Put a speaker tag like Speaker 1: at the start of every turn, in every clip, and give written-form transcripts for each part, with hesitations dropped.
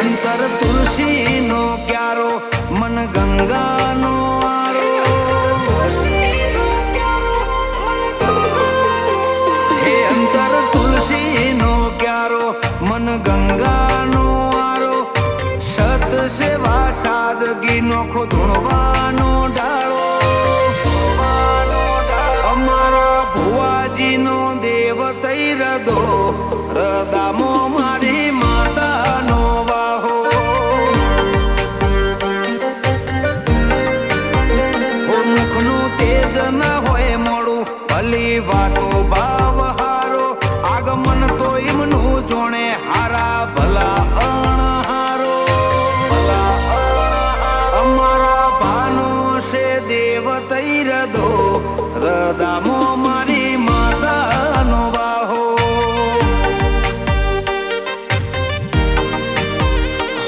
Speaker 1: અંતર તુલસી નો ક્યારો મન ગંગા નો આરો હે અંતર તુલસી નો ક્યારો મન ગંગા નો આરો સત સેવા સાદગી નોખો ધૂણવાનો ડાળો અમારા ભુવાજી નો દેવ તૈ રદો રદામો મારી માતાનો વાહો મુખનું તેજ ન હોય મોડું ભલી વાતો ભાવ હારો આગમન તો એમનું જોણે હારા ભલા અણહારો અમારા ભાનો છે દેવ તૈ રદો રદામો મારી માતાનો વાહો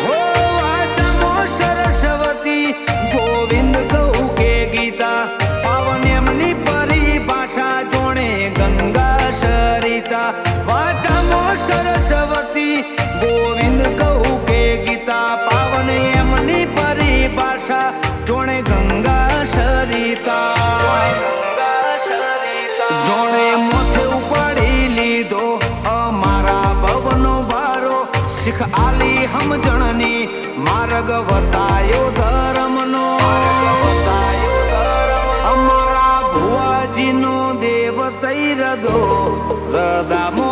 Speaker 1: હો વાચમો સરસ્વતી ગોવિંદ કહું કે ગીતા પાવન એમની પરિભાષા જોણે ગંગા સરિતા વાચમો સરસ્વતી ગોવિંદ કહું કે ગીતા પાવન એમની પરિભાષા જોણે ગંગા સરિતા જોણે મોથે ઉપાડી લીધો અમારા ભવનો ભારો શીખ આલી સમજણની માર્ગ વતાયો ધર્મનો અમારા ભુવાજીનો દેવ તૈ રદો રદામો